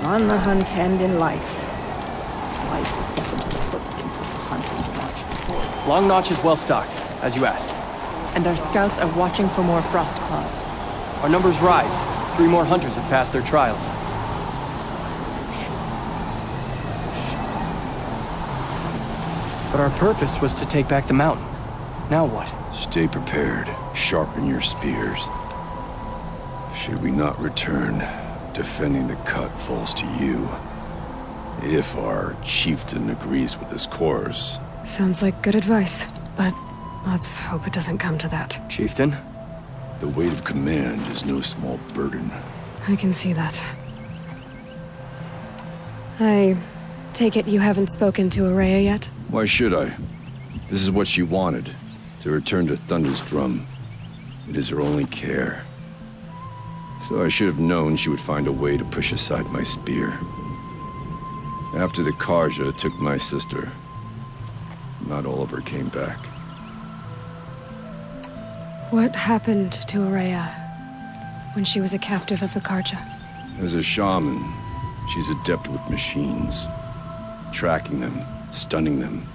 On the hunt and in life. Life is step into the footprints of the hunters marched before. Long Notch is well stocked, as you asked. And our scouts are watching for more frost claws. Our numbers rise. 3 more hunters have passed their trials. But our purpose was to take back the mountain. Now what? Stay prepared. Sharpen your spears. Should we not return, defending the cut falls to you. If our chieftain agrees with this course. Sounds like good advice, but let's hope it doesn't come to that. Chieftain? The weight of command is no small burden. I can see that. I take it you haven't spoken to Araya yet? Why should I? This is what she wanted, to return to Thunder's drum. It is her only care. So I should have known she would find a way to push aside my spear. After the Karja took my sister, not all of her came back. What happened to Araya when she was a captive of the Karja? As a shaman, she's adept with machines. Tracking them, stunning them.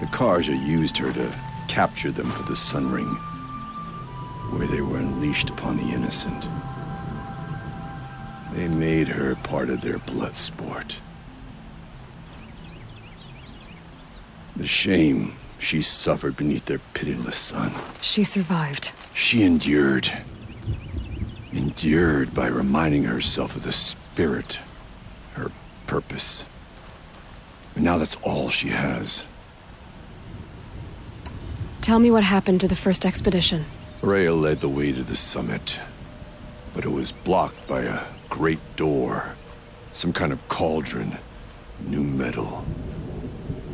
The Karja used her to capture them for the Sun Ring, where they were unleashed upon the innocent. They made her part of their blood sport. The shame she suffered beneath their pitiless sun. She survived. She endured. Endured by reminding herself of the spirit, her purpose. And now that's all she has. Tell me what happened to the first expedition. Rhea led the way to the summit, but it was blocked by a great door. Some kind of cauldron, new metal.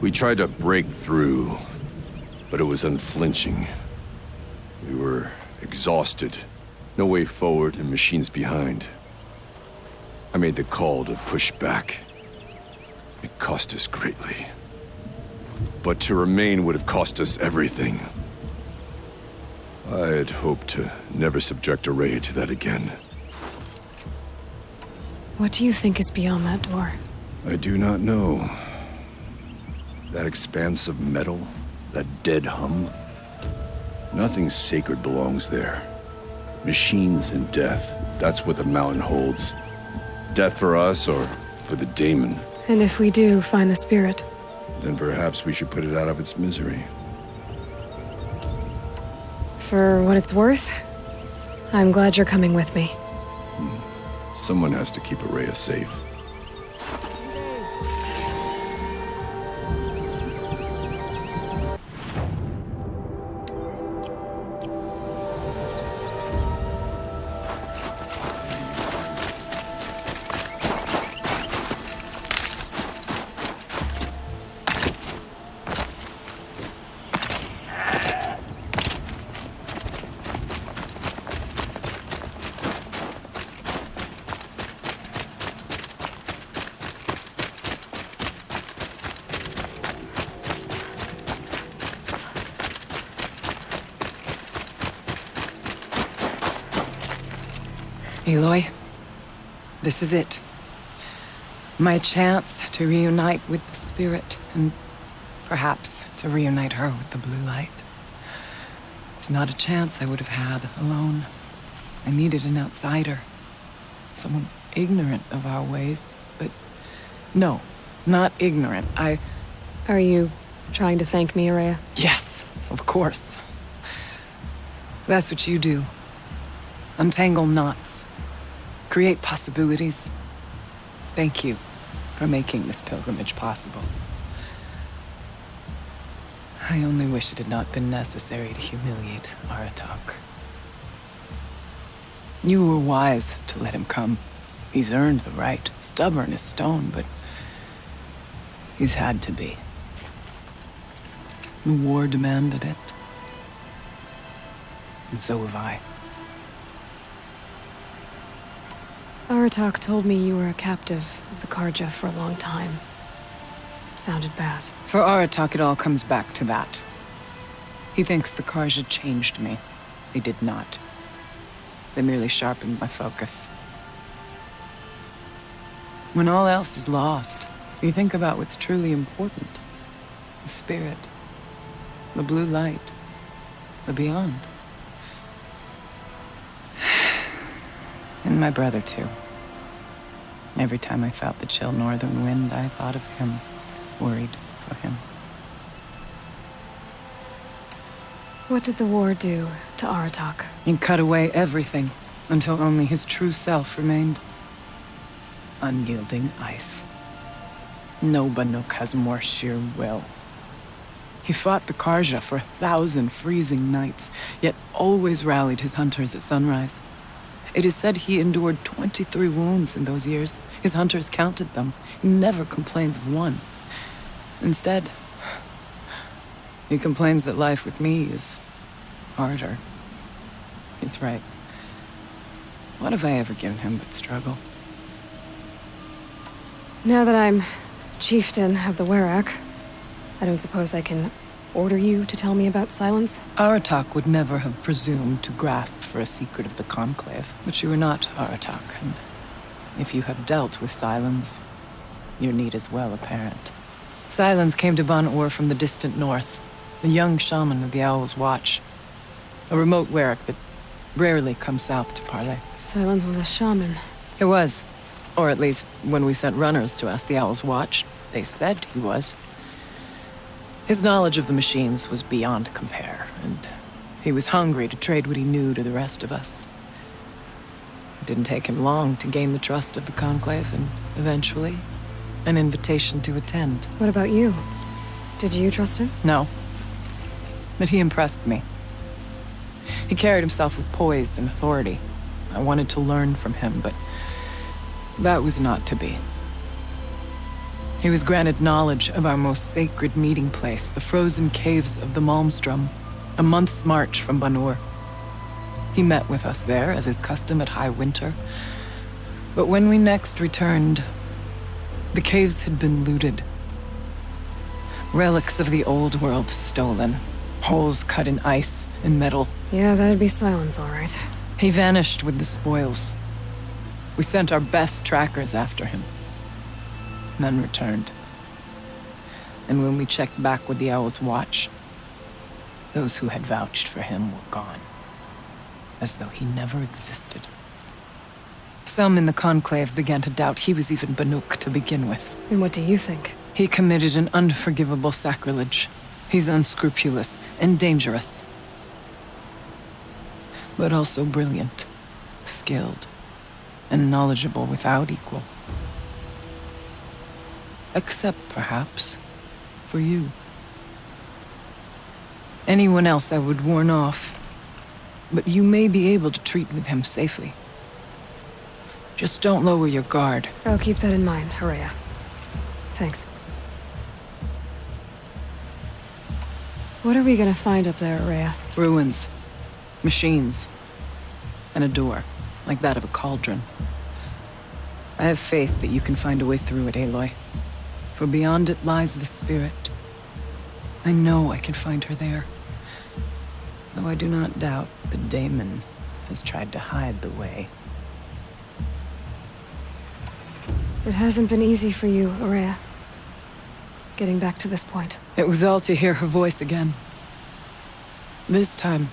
We tried to break through, but it was unflinching. We were exhausted, no way forward and machines behind. I made the call to push back. It cost us greatly. But to remain would have cost us everything. I had hoped to never subject Araya to that again. What do you think is beyond that door? I do not know. That expanse of metal, that dead hum. Nothing sacred belongs there. Machines and death, that's what the mountain holds. Death for us or for the daemon. And if we do find the spirit? Then perhaps we should put it out of its misery. For what it's worth, I'm glad you're coming with me. Someone has to keep Araya safe. Aloy, this is it. My chance to reunite with the spirit, and perhaps to reunite her with the blue light. It's not a chance I would have had alone. I needed an outsider. Someone ignorant of our ways, but no, not ignorant. Are you trying to thank me, Araya? Yes, of course. That's what you do. Untangle knots. Create possibilities. Thank you for making this pilgrimage possible. I only wish it had not been necessary to humiliate Aratak. You were wise to let him come. He's earned the right. Stubborn as stone, but he's had to be. The war demanded it. And so have I. Aratak told me you were a captive of the Karja for a long time. It sounded bad. For Aratak, it all comes back to that. He thinks the Karja changed me. They did not. They merely sharpened my focus. When all else is lost, you think about what's truly important. The spirit, the blue light, the beyond. And my brother, too. Every time I felt the chill northern wind, I thought of him, worried for him. What did the war do to Aratak? He cut away everything until only his true self remained. Unyielding ice. No Banuk has more sheer will. He fought the Karja for 1,000 freezing nights, yet always rallied his hunters at sunrise. It is said he endured 23 wounds in those years. His hunters counted them. He never complains of one. Instead, he complains that life with me is harder. He's right. What have I ever given him but struggle? Now that I'm chieftain of the Werak, I don't suppose I can order you to tell me about Silence? Aratak would never have presumed to grasp for a secret of the Conclave. But you are not Aratak, and if you have dealt with Silence, your need is well apparent. Silence came to Ban-Ur from the distant north, a young shaman of the Owl's Watch. A remote Werak that rarely comes south to parley. Silence was a shaman. He was. Or at least, when we sent runners to ask the Owl's Watch, they said he was. His knowledge of the machines was beyond compare, and he was hungry to trade what he knew to the rest of us. It didn't take him long to gain the trust of the Conclave, and eventually, an invitation to attend. What about you? Did you trust him? No. But he impressed me. He carried himself with poise and authority. I wanted to learn from him, but that was not to be. He was granted knowledge of our most sacred meeting place, the frozen caves of the Malmstrom, a month's march from Ban-Ur. He met with us there, as is custom at high winter. But when we next returned, the caves had been looted. Relics of the old world stolen. Holes cut in ice and metal. Yeah, that'd be Silence, all right. He vanished with the spoils. We sent our best trackers after him. None returned. And when we checked back with the Owl's Watch, those who had vouched for him were gone. As though he never existed. Some in the Conclave began to doubt he was even Banuk to begin with. And what do you think? He committed an unforgivable sacrilege. He's unscrupulous and dangerous. But also brilliant, skilled, and knowledgeable without equal. Except, perhaps, for you. Anyone else I would warn off, but you may be able to treat with him safely. Just don't lower your guard. I'll keep that in mind, Horea. Thanks. What are we gonna find up there, Horea? Ruins, machines, and a door, like that of a cauldron. I have faith that you can find a way through it, Aloy. For beyond it lies the spirit. I know I can find her there. Though I do not doubt the Daemon has tried to hide the way. It hasn't been easy for you, Horea. Getting back to this point. It was all to hear her voice again. This time,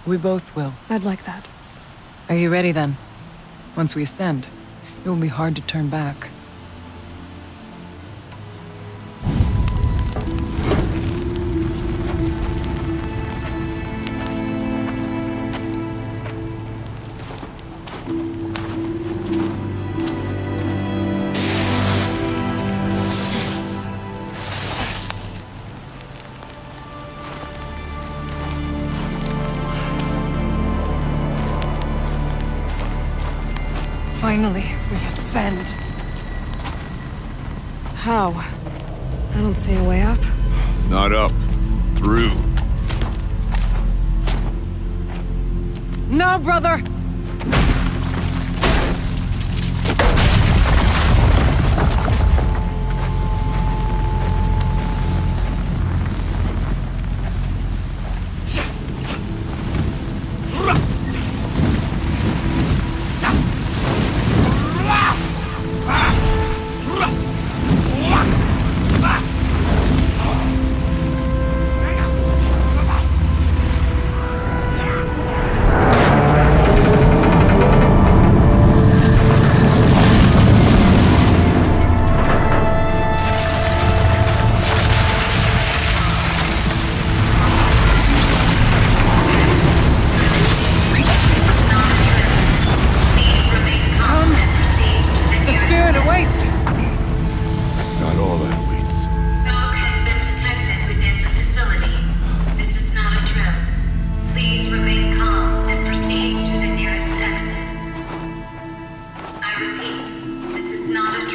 we both will. I'd like that. Are you ready then? Once we ascend, it will be hard to turn back. Finally, we ascend. How? I don't see a way up. Not up. Through. No, brother!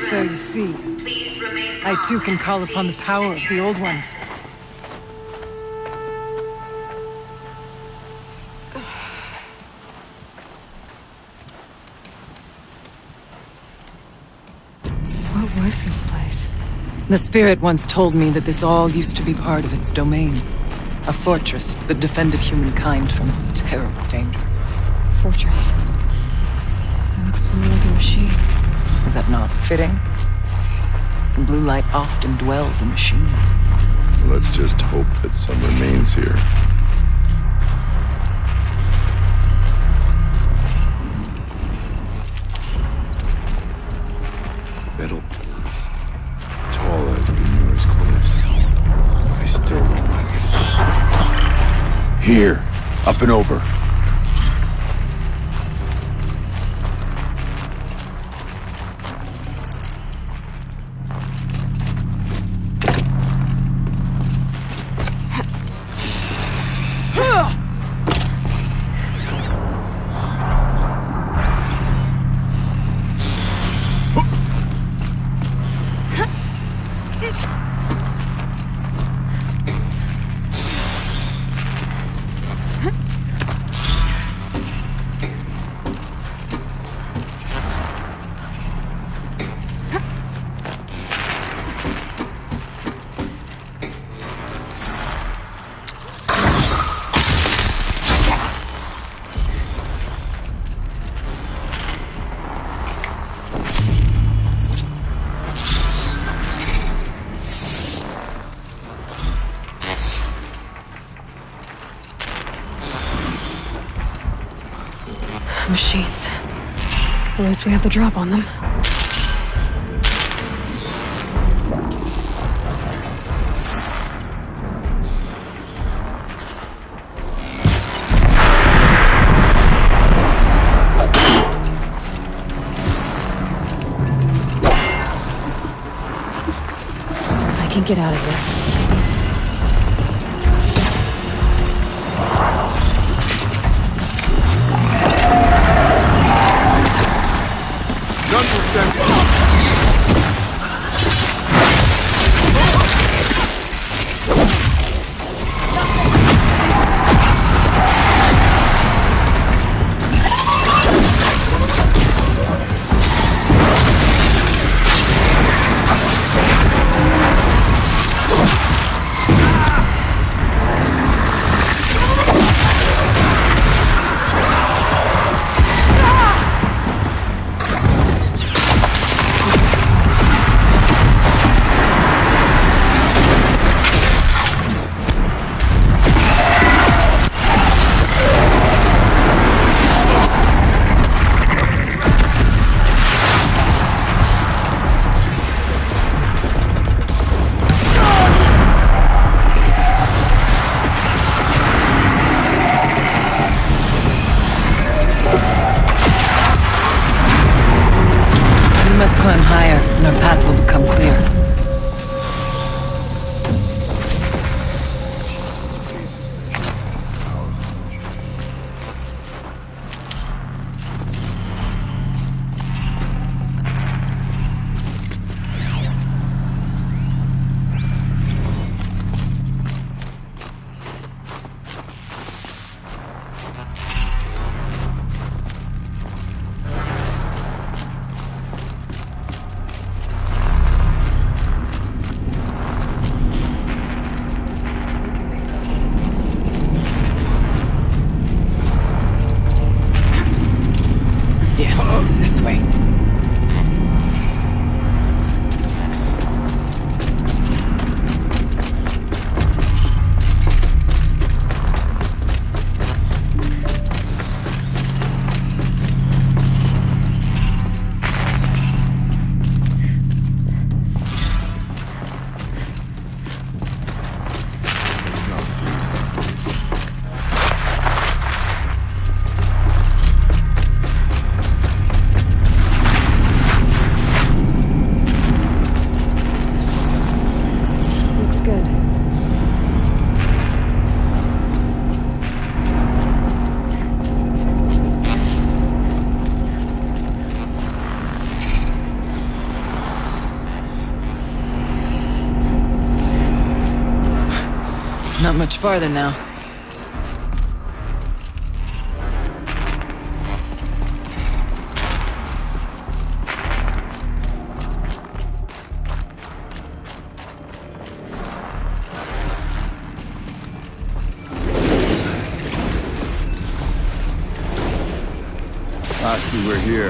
So you see, I too can call upon the power of the Old Ones. What was this place? The Spirit once told me that this all used to be part of its domain. A fortress that defended humankind from terrible danger. Fortress. It looks more like a machine. Is that not fitting? The blue light often dwells in machines. Let's just hope that some remains here. Metal pillars, tall as numerous cliffs. I still don't like it. Here, up and over. Machines. At least we have the drop on them. I can get out of this. Climb higher, and our path will become clear. Not much farther now. Last we were here,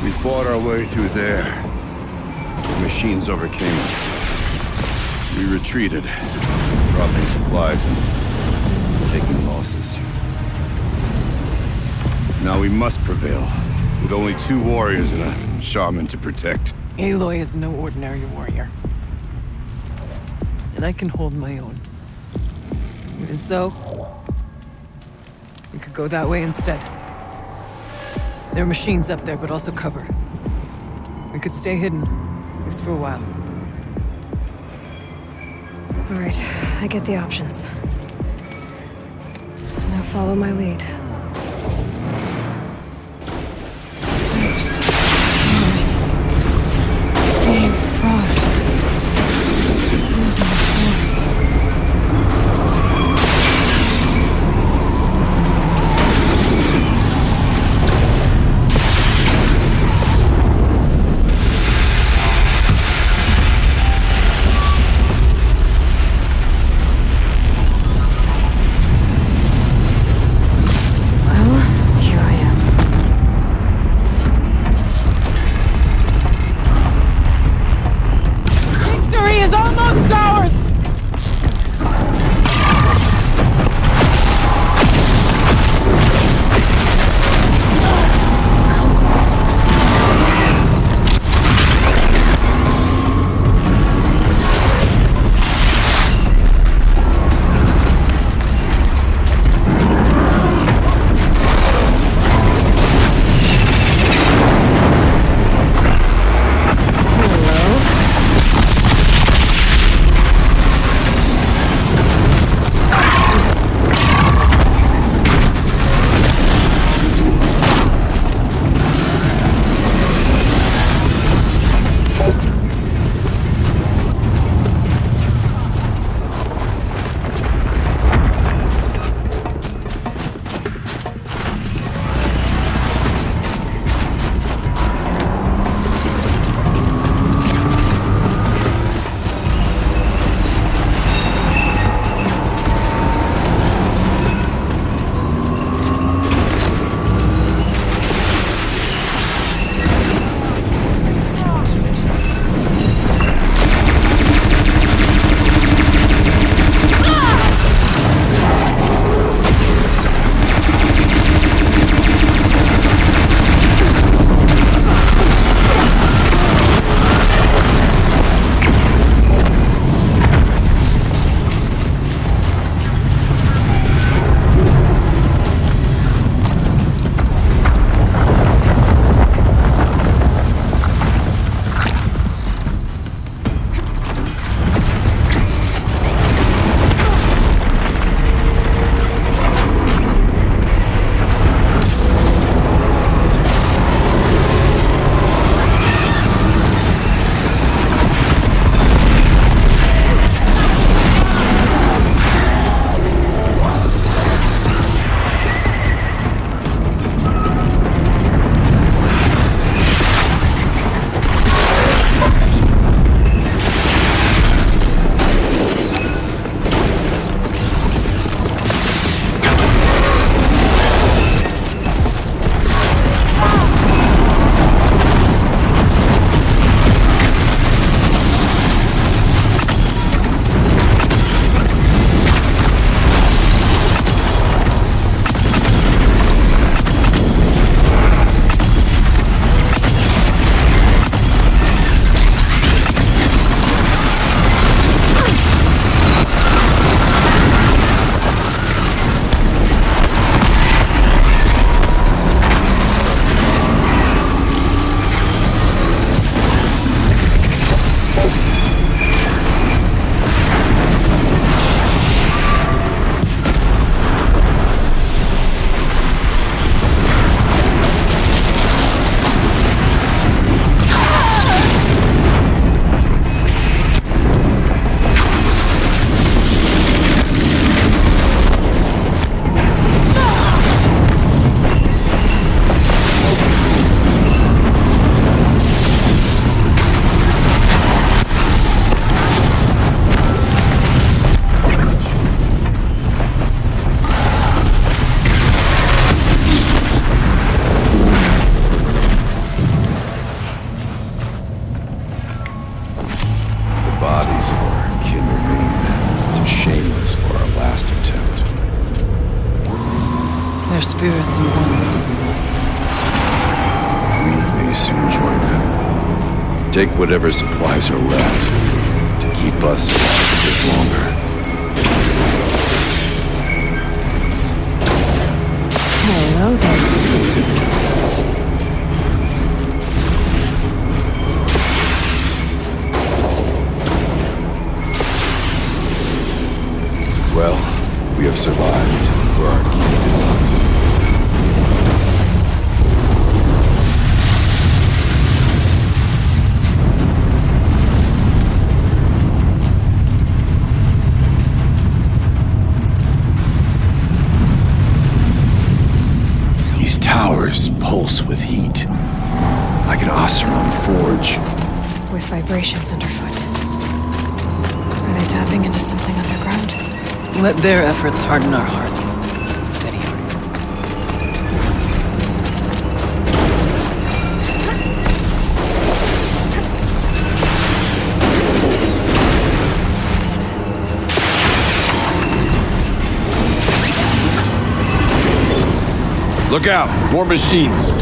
we fought our way through there. The machines overcame us. We retreated, dropping supplies and taking losses. Now we must prevail, with only 2 warriors and a shaman to protect. Aloy is no ordinary warrior. And I can hold my own. Even so, we could go that way instead. There are machines up there, but also cover. We could stay hidden, at least for a while. All right, I get the options. Now follow my lead. Oops. Mars. Steam. Frost. What was all this for? Take whatever supplies are left to keep us alive a bit longer. Hello there. Well, we have survived where our king did not. These towers pulse with heat, like an Oseram forge. With vibrations underfoot. Are they tapping into something underground? Let their efforts harden our hearts. Steady on. Look out! More machines!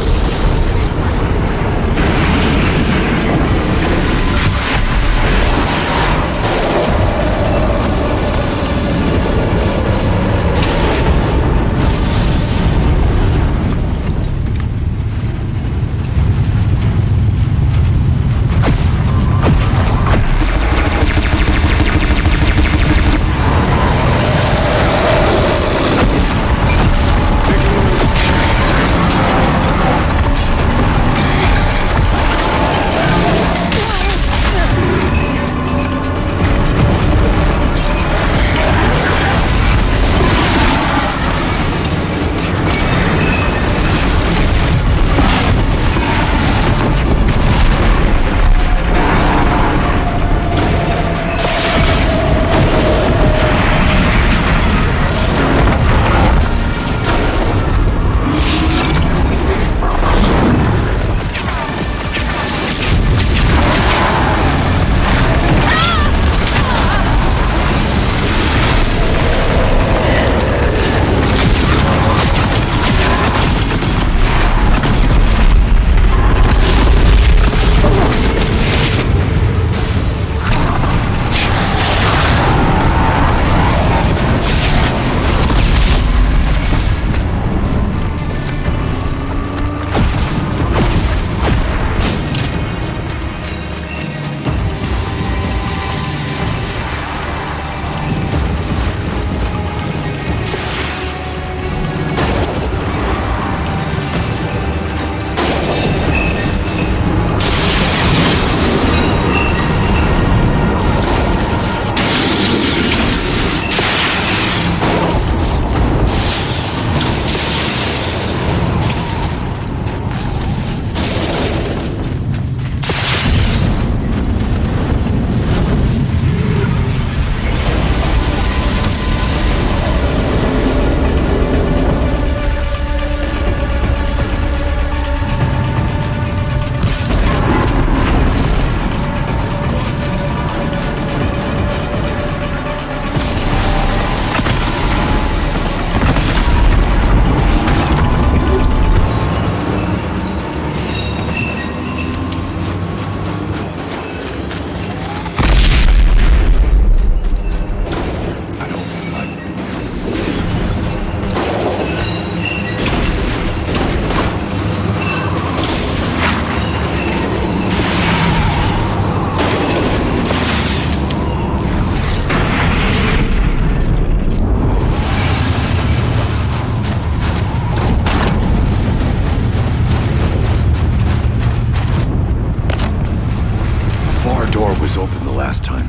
Was open the last time.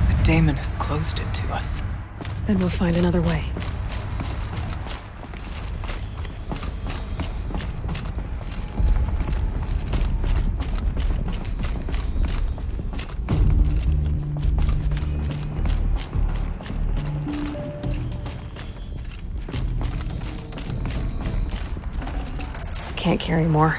But Damon has closed it to us. Then we'll find another way. Can't carry more.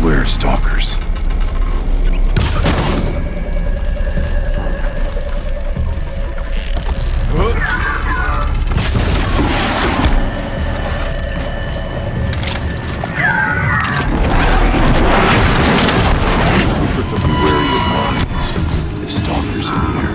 Beware, stalkers. Be wary of mines. There's stalkers in here.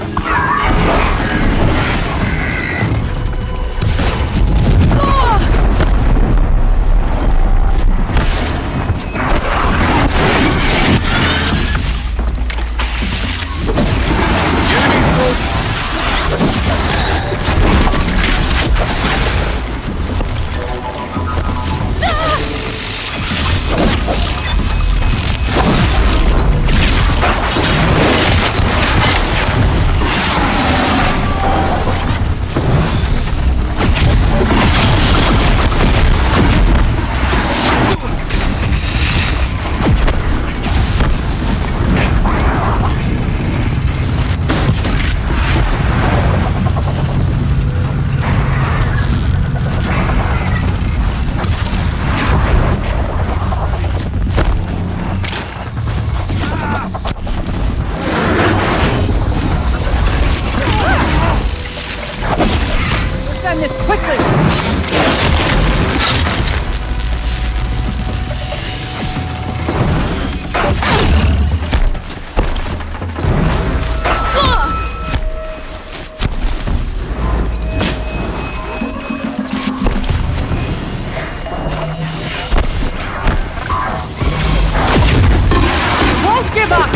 Done this quickly! Won't give up!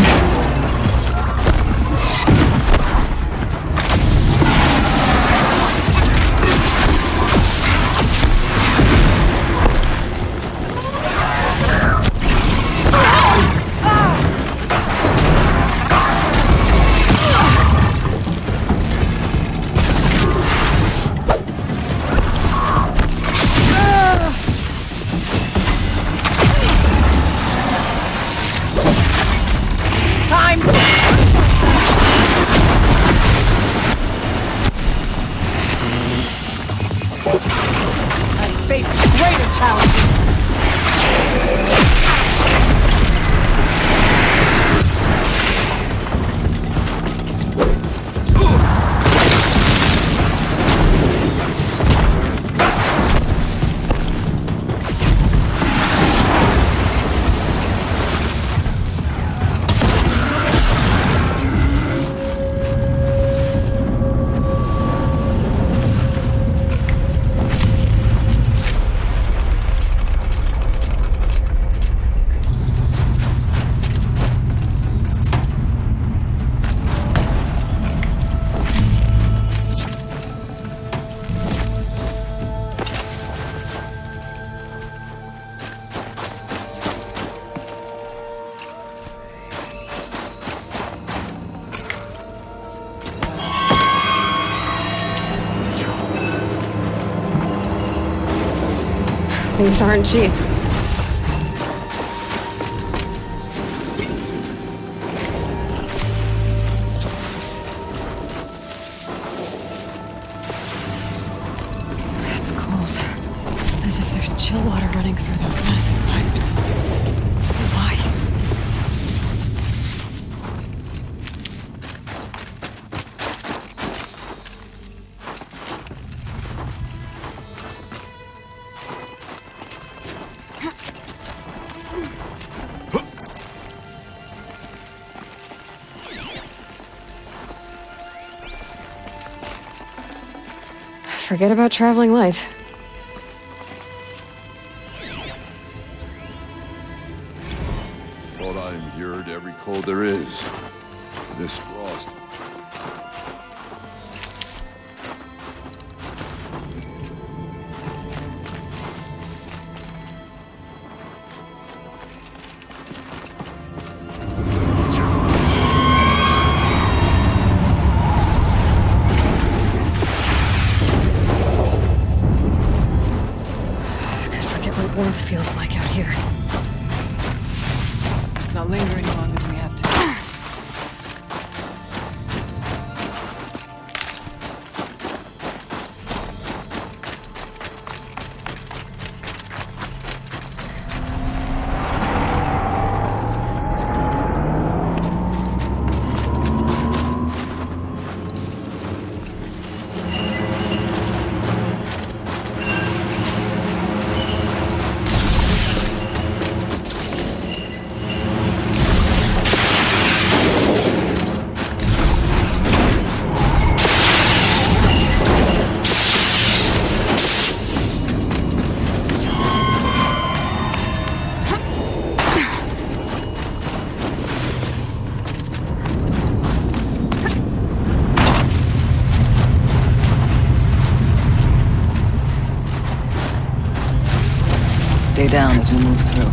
Time! I face greater challenges! Things aren't cheap. It's cold. As if there's chill water running through those massive pipes. Why? Forget about traveling light. Thought I endured every cold there is. This frost. What warmth feels like out here. Let's not linger any longer than we have to. down as we move through.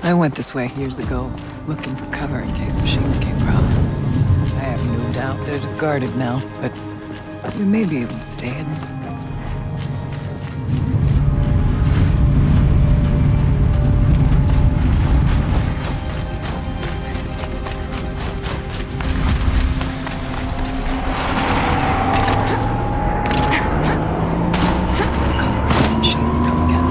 I went this way years ago, looking for cover in case machines came around. I have no doubt they're discarded now, but we may be able to stay hidden. Machines come again.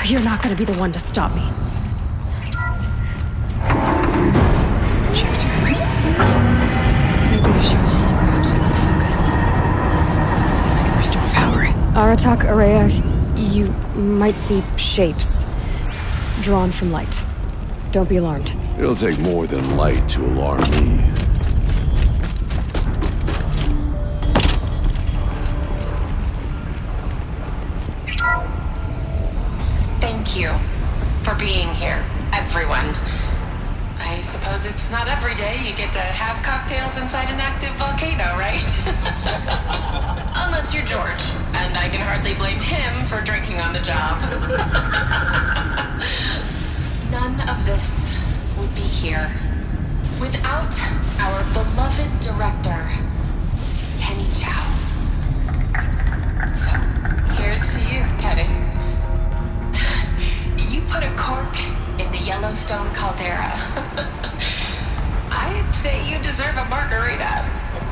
You're not gonna be the one to stop me. Maybe to show holograms without focus. Let's see if I can restore power. Aratak, Araya, you might see shapes drawn from light. Don't be alarmed. It'll take more than light to alarm me. Thank you for being here, everyone. I suppose it's not every day you get to have cocktails inside an active volcano, right? Unless you're George, and I can hardly blame him for drinking on the job. None of this would be here without our beloved director, Kenny Chow. So, here's to you, Kenny. You put a cork in the Yellowstone caldera. I'd say you deserve a margarita.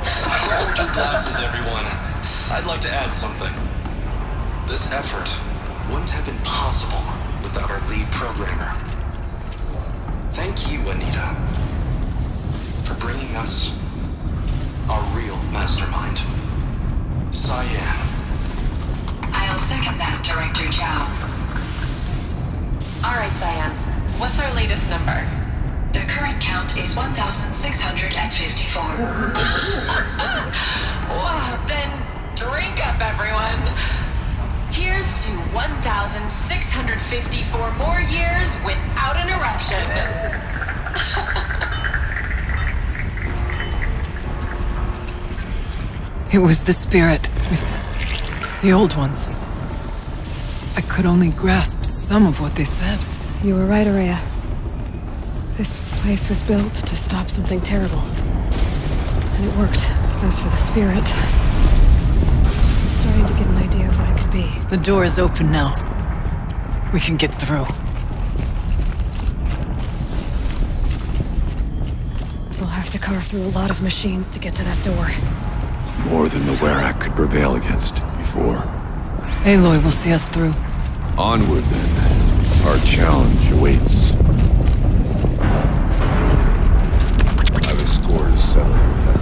Hold your glasses, everyone. I'd like to add something. This effort wouldn't have been possible without our lead programmer. Thank you, Anita, for bringing us our real mastermind, Cyan. I'll second that, Director Chow. All right, Cyan. What's our latest number? The current count is 1,654. Wow, then drink up, everyone. Here's to 1,654 more years without an eruption. It was the spirit with the old ones. I could only grasp some of what they said. You were right, Araya. This place was built to stop something terrible. And it worked. As for the spirit, I'm starting to get an idea of what it could be. The door is open now. We can get through. We'll have to carve through a lot of machines to get to that door. More than the Werak could prevail against before. Aloy will see us through. Onward, then. Our challenge awaits. I've a score to settle with that.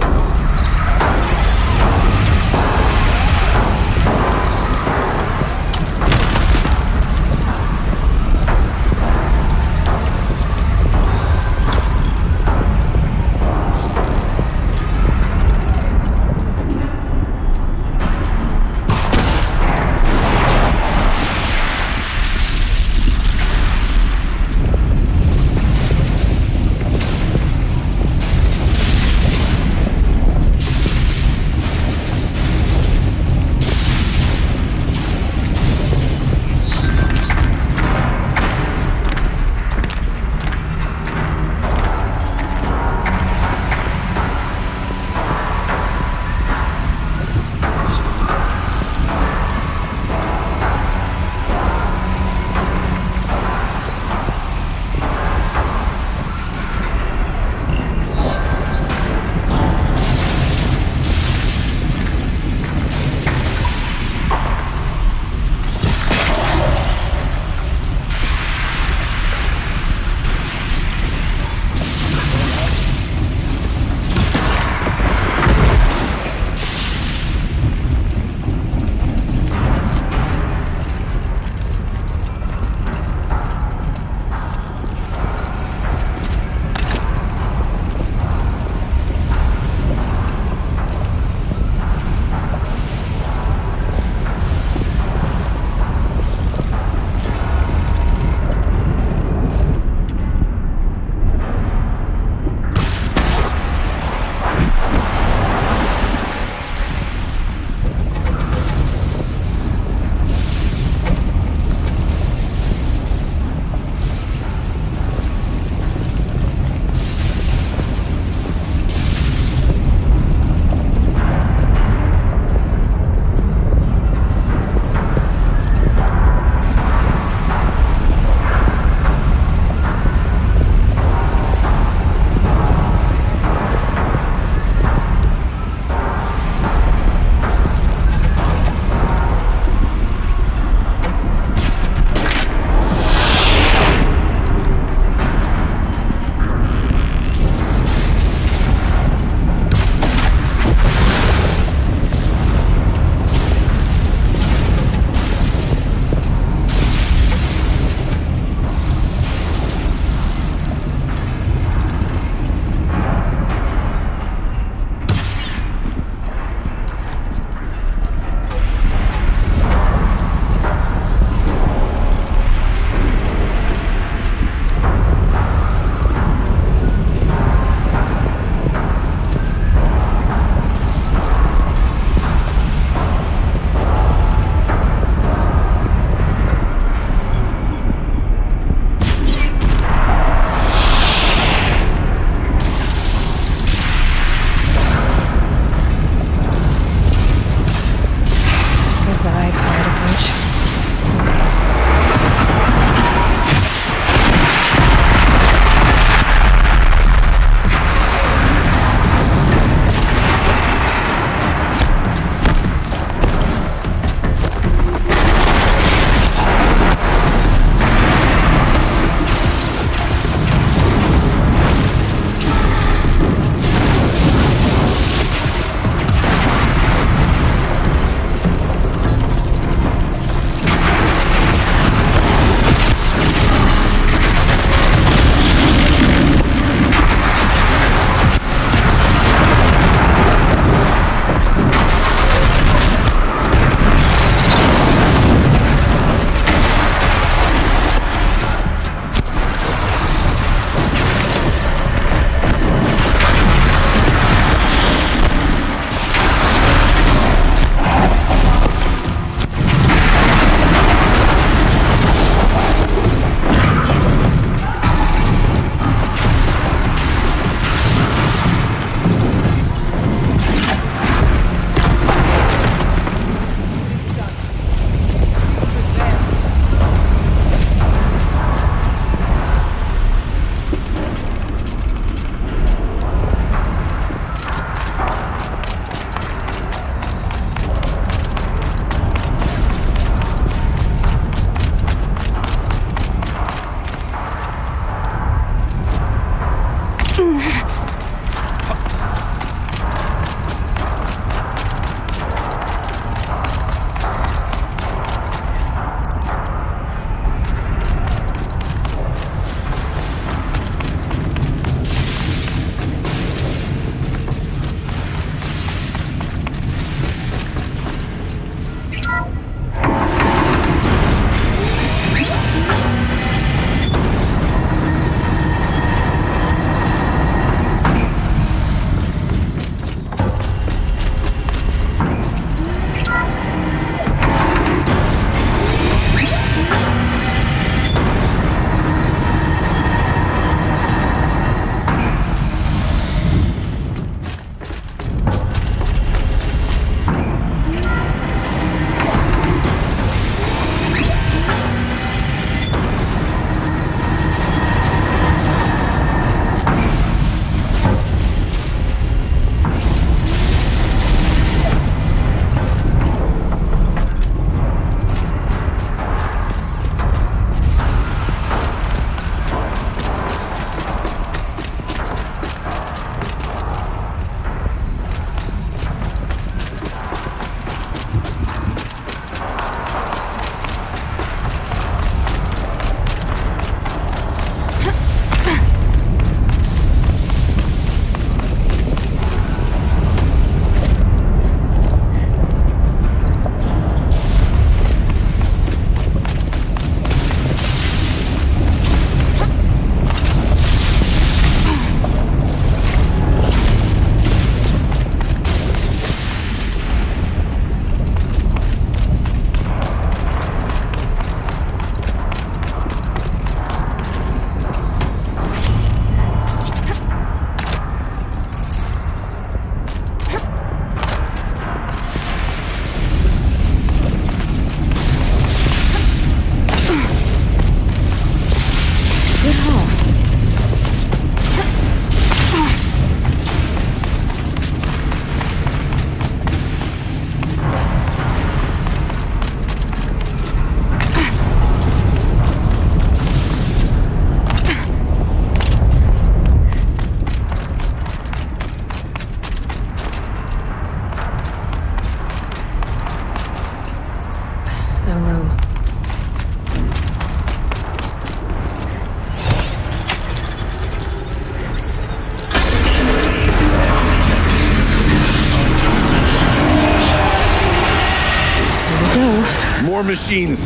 More machines.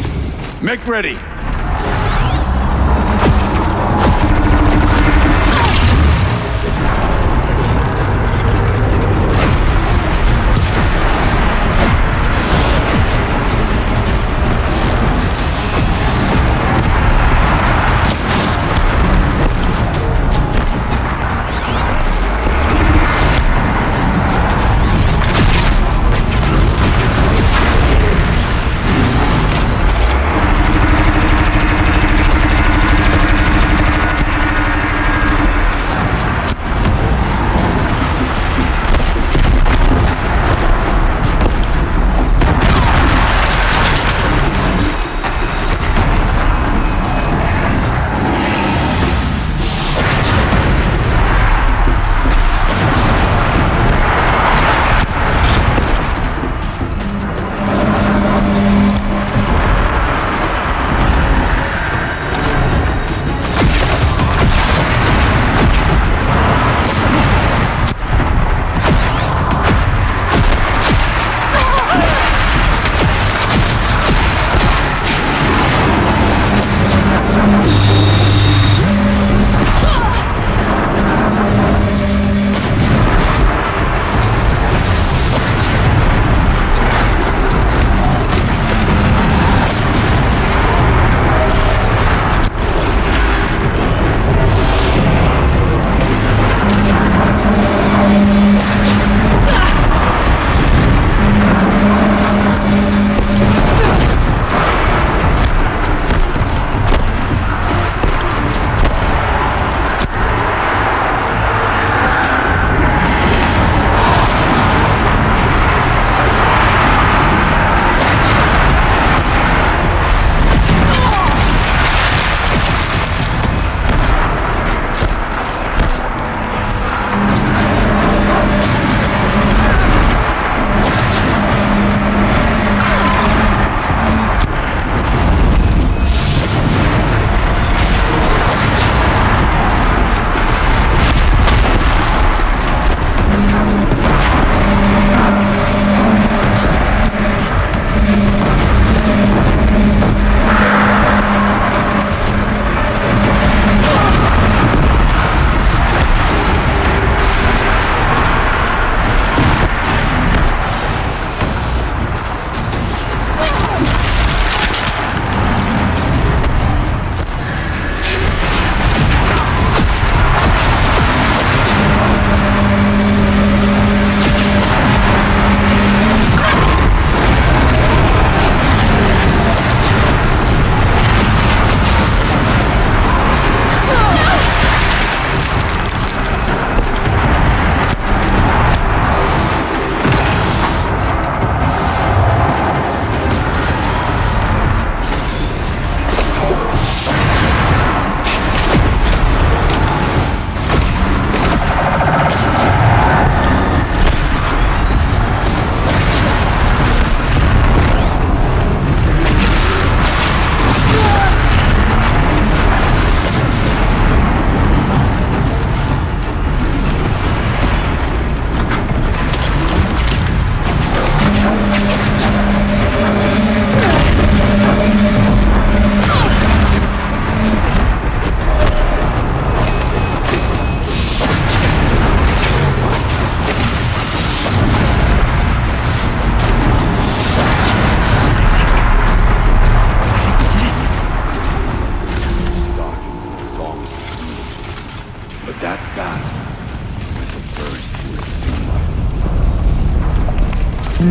Make ready.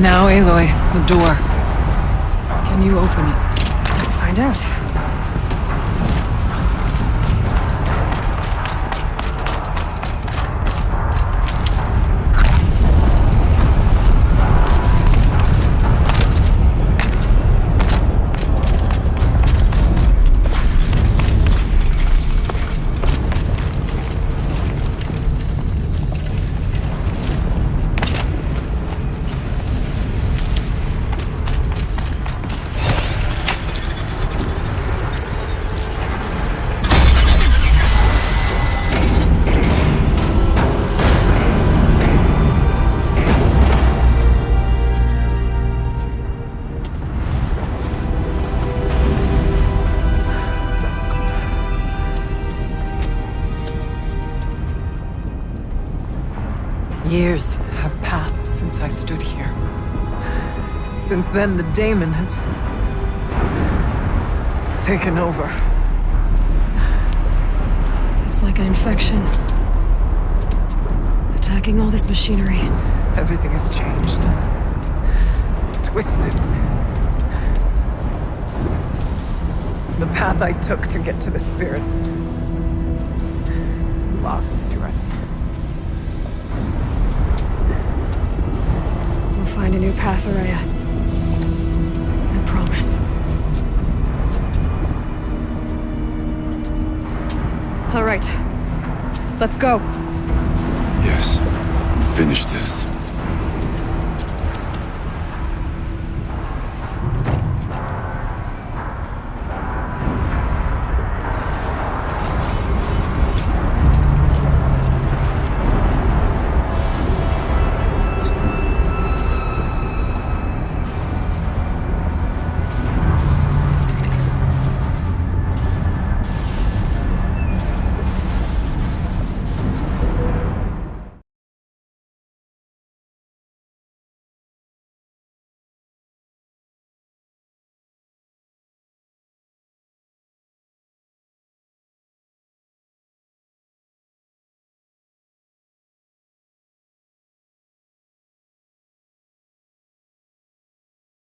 Now, Aloy, the door. Can you open it? Let's find out. Since then, the daemon has taken over. It's like an infection. Attacking all this machinery. Everything has changed. Twisted. The path I took to get to the spirits. Lost to us. We'll find a new path, Araya. I promise. All right. Let's go. Yes. Finish this.